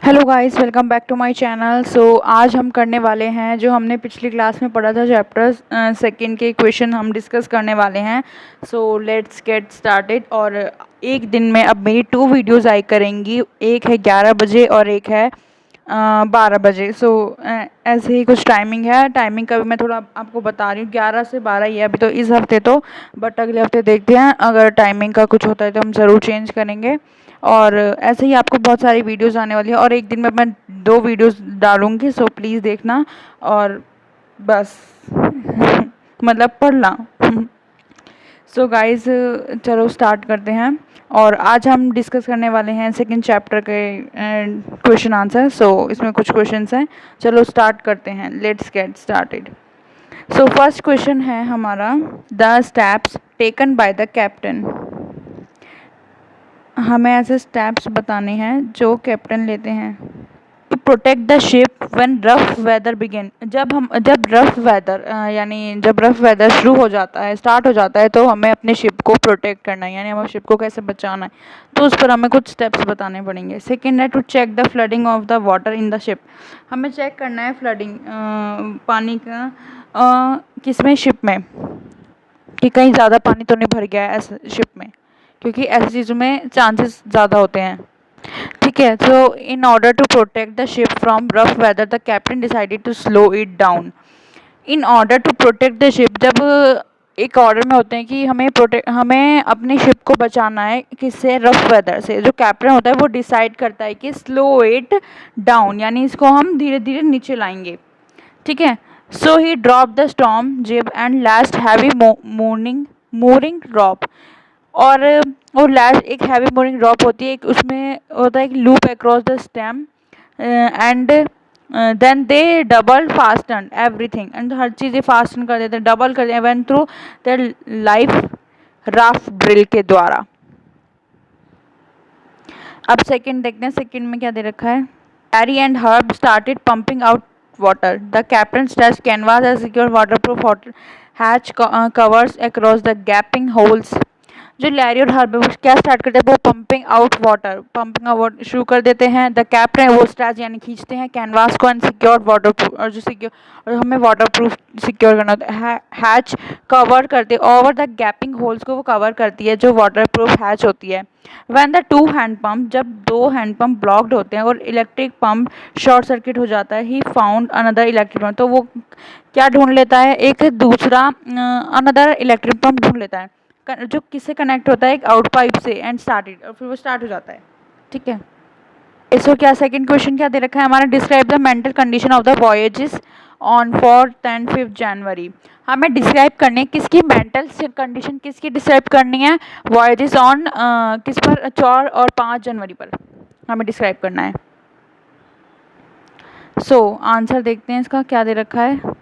Hello guys, welcome back to my channel. आज हम करने वाले हैं जो हमने पिछली क्लास में पढ़ा था, चैप्टर सेकंड के क्वेश्चन हम डिस्कस करने वाले हैं। Let's get started. और एक दिन में अब मेरी 2 वीडियोस आई करेंगी, एक है 11 बजे और एक है 12 बजे। ऐसे ही कुछ टाइमिंग है। टाइमिंग का भी मैं थोड़ा आपको बता रही हूँ, 11 से 12 ही है अभी तो इस हफ्ते तो, बट अगले हफ्ते देखते हैं, अगर टाइमिंग का कुछ होता है तो हम ज़रूर चेंज करेंगे। और ऐसे ही आपको बहुत सारी वीडियोस आने वाली है और एक दिन में मैं 2 वीडियोस डालूंगी, सो प्लीज़ देखना और बस मतलब पढ़ना। गाइस, चलो स्टार्ट करते हैं। और आज हम डिस्कस करने वाले हैं सेकंड चैप्टर के क्वेश्चन आंसर। इसमें कुछ क्वेश्चंस हैं, चलो स्टार्ट करते हैं। Let's get started. First question है हमारा, the steps taken by the captain. हमें ऐसे स्टेप्स बताने हैं जो कैप्टन लेते हैं to protect the ship when rough weather begin. जब रफ वेदर यानी जब रफ वेदर शुरू हो जाता है, स्टार्ट हो जाता है, तो हमें अपने शिप को प्रोटेक्ट करना है, यानी हमें शिप को कैसे बचाना है, तो उस पर हमें कुछ स्टेप्स बताने पड़ेंगे। सेकेंड है to check the flooding of the water in the ship. हमें चेक करना है फ्लडिंग पानी का किसमें, शिप में, कि कहीं ज़्यादा पानी तो नहीं भर गया है ऐसे शिप में, क्योंकि ऐसी चीज़ों में चांसेस ज़्यादा होते हैं। ठीक है, in order to protect the ship from rough weather the captain decided to slow it down. In order to protect the ship, जब एक ऑर्डर में होते हैं कि हमें अपनी शिप को बचाना है किससे, रफ वेदर से, जो कैप्टन होता है वो डिसाइड करता है कि स्लो इट डाउन, यानी इसको हम धीरे धीरे नीचे लाएंगे। ठीक है, सो ही ड्रॉप द स्टॉर्म जिब and last heavy mooring drop. और वो लास्ट एक हैवी मोरिंग ड्रॉप होती है, एक उसमें होता है एक loop across the stem and then they double fasten everything, and हर चीज़ें फास्टन कर देते हैं, डबल कर देते हैं, when through the life raft drill के द्वारा। अब सेकंड देखते हैं, सेकंड में क्या दे रखा है। Harry and Herb started pumping out water, the captain stressed canvas as secure waterproof water hatch covers across the gaping holes. जो लैरी और हर्ब वो क्या स्टार्ट करते हैं, वो पंपिंग आउट वाटर शुरू कर देते हैं। द कैप्टन है वो स्ट्रेच यानी खींचते हैं कैनवास को, एंड सिक्योर वाटरप्रूफ, और जो सिक्योर, और हमें वाटरप्रूफ सिक्योर करना होता है। हैच कवर करते ओवर द गैपिंग होल्स को वो कवर करती है, जो वाटरप्रूफ हैच होती है। व्हेन द 2 हैंड पंप, जब 2 हैंड पंप ब्लॉक्ड होते हैं और इलेक्ट्रिक पंप शॉर्ट सर्किट हो जाता है, he found another electric pump, तो वो क्या ढूंढ लेता है, एक दूसरा अनदर इलेक्ट्रिक पंप ढूंढ लेता है, जो किससे कनेक्ट होता है, एक आउट पाइप से, एंड स्टार्टेड, और फिर वो स्टार्ट हो जाता है। ठीक है, इसको क्या सेकंड क्वेश्चन क्या दे रखा है हमारा, describe the mental condition of the voyages on 4th and 5th जनवरी। हमें डिस्क्राइब करनी है किसकी मेंटल कंडीशन, किसकी डिस्क्राइब करनी है, वॉयजेस ऑन किस पर, 4 और 5 जनवरी पर हमें डिस्क्राइब करना है। आंसर देखते हैं इसका क्या दे रखा है।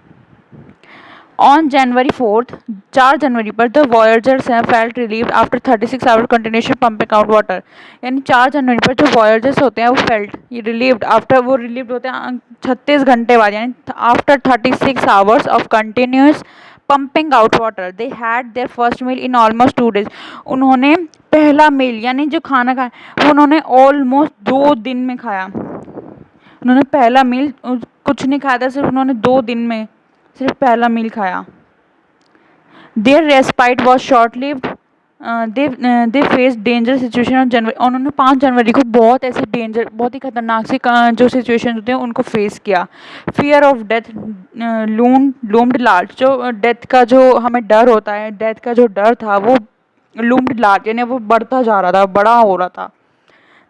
ऑन जनवरी 4, 4 जनवरी पर the voyagers felt relieved after 36 hour continuation pumping out water, यानी 4 जनवरी पर जो वॉयजर्स होते हैं वो फेल्ट रिलीव्ड आफ्टर, वो रिलीव्ड होते हैं 36 घंटे बाद, यानी after 36 hours of continuous pumping out water, they had their first meal in almost 2 days। उन्होंने पहला मील यानी जो खाना खाया वो उन्होंने ऑलमोस्ट 2 दिन में खाया। उन्होंने पहला मील कुछ नहीं खाया था, सिर्फ उन्होंने 2 दिन में सिर्फ पहला मील खाया। Their respite was short lived, they face danger situation on January. उन्होंने 5 जनवरी को बहुत ऐसे डेंजर, बहुत ही खतरनाक सी जो सिचुएशन होते हैं उनको फेस किया। फियर ऑफ डेथ लूम्ड लार्ज, जो डेथ का जो हमें डर होता है, डेथ का जो डर था वो लूम्ड लार्ज, यानी वो बढ़ता जा रहा था, बड़ा हो रहा था।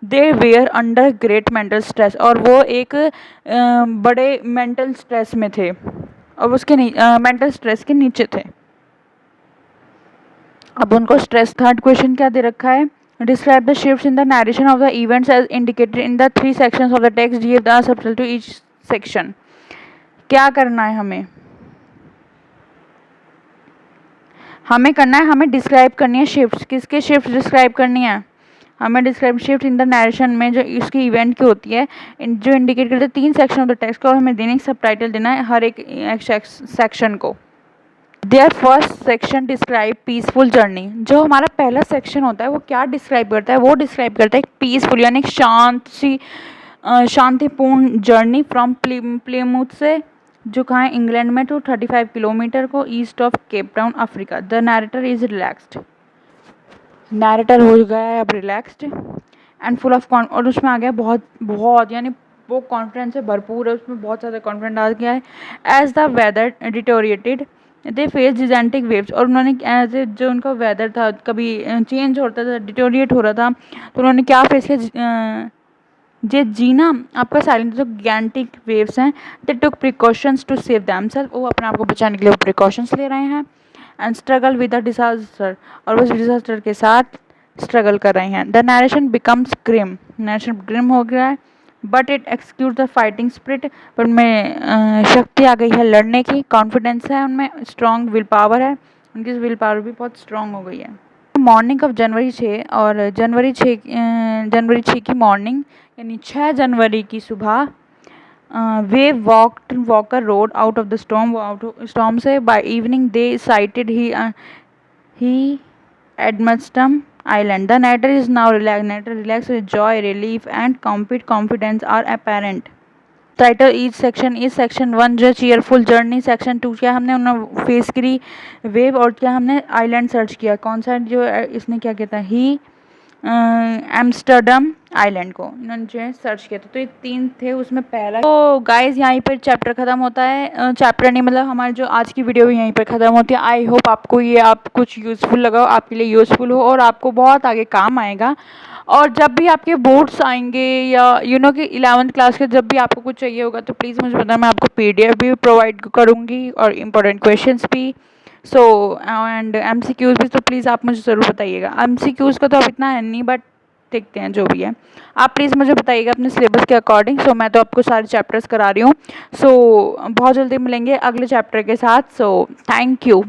They were under great mental stress, और वो एक बड़े मेंटल स्ट्रेस में थे, और उसके मेंटल स्ट्रेस के नीचे थे। अब उनको स्ट्रेस। थर्ड क्वेश्चन क्या दे रखा है, describe the shifts in the narration of the events as indicated in the 3 sections of the text, give the subtitle to each section. क्या करना है हमें करना है, हमें डिस्क्राइब करनी है शिफ्ट्स, किसके शिफ्ट डिस्क्राइब करनी है, हमें describe shift in the narration में जो इसकी इवेंट की होती है, जो इंडिकेट करते हैं 3 सेक्शन ऑफ द टेक्स्ट को, हमें देने सबटाइटल देना है हर एक सेक्शन को। Their first section describe peaceful journey, जो हमारा पहला सेक्शन होता है वो क्या डिस्क्राइब करता है, वो डिस्क्राइब करता है एक पीसफुल यानी एक शांत सी शांतिपूर्ण जर्नी फ्रॉम प्लीमूथ से, जो कहाँ है इंग्लैंड में, टू 35 किलोमीटर को east of Cape Town Africa. The narrator is relaxed, narrator हो गया है अब रिलैक्स्ड एंड फुल ऑफ और उसमें आ गया बहुत बहुत, यानी वो कॉन्फिडेंस से भरपूर है, उसमें बहुत ज़्यादा कॉन्फिडेंस आ गया है। As the weather deteriorated they face gigantic waves, और उन्होंने एज ए जो उनका वेदर था कभी चेंज होता था, डिटोरिएट हो रहा था, तो उन्होंने क्या फेस किया, जे जीना आपका साइलेंट जो गैंटिक वेव्स हैं, दे टुक प्रिकॉशंस टू सेव दैमसेल्फ, वो अपने आप को बचाने के लिए वो प्रिकॉशंस ले रहे हैं। And struggle with the disaster, और उस डिजास्टर के साथ स्ट्रगल कर रहे हैं। The narration becomes grim, narration grim हो गया है, but it execute the fighting spirit, पर उनमें शक्ति आ गई है लड़ने की, कॉन्फिडेंस है उनमें, स्ट्रॉन्ग विल पावर है, उनकी विल पावर भी बहुत स्ट्रॉन्ग हो गई है। मॉर्निंग ऑफ जनवरी 6, और जनवरी 6 की मॉर्निंग यानी 6 जनवरी की सुबह, वे walker rode out of the storm, वो आउट स्टॉर्म से। By evening they sighted the Amsterdam island. The narrator is now relax with joy, relief and confidence are apparent. Title each section is section 1 जो cheerful journey, section 2 क्या हमने उन्होंने face करी wave, और क्या हमने island search किया, कौन सा जो इसने क्या कहता है, ही एम्स्टर्डम आइलैंड को इन्होंने जो है सर्च किया था। तो ये 3 थे, उसमें पहला। तो गाइज यहीं पर चैप्टर ख़त्म होता है, चैप्टर नहीं मतलब हमारी जो आज की वीडियो भी यहीं पर ख़त्म होती है। आई होप आपको ये आप कुछ यूज़फुल लगा, आपके लिए यूज़फुल हो और आपको बहुत आगे काम आएगा। और जब भी आपके बोर्ड्स आएंगे या कि 11th क्लास के जब भी आपको कुछ चाहिए होगा तो प्लीज़ मुझे बताना, मैं आपको PDF भी प्रोवाइड करूँगी और इम्पोर्टेंट क्वेश्चंस भी, सो एंड MCQs भी। तो प्लीज़ आप मुझे ज़रूर बताइएगा। MCQs का तो अब इतना है नहीं, बट देखते हैं जो भी है। आप प्लीज़ मुझे बताइएगा अपने सिलेबस के अकॉर्डिंग। सो मैं तो आपको सारे चैप्टर्स करा रही हूँ। सो बहुत जल्दी मिलेंगे अगले चैप्टर के साथ। So thank you.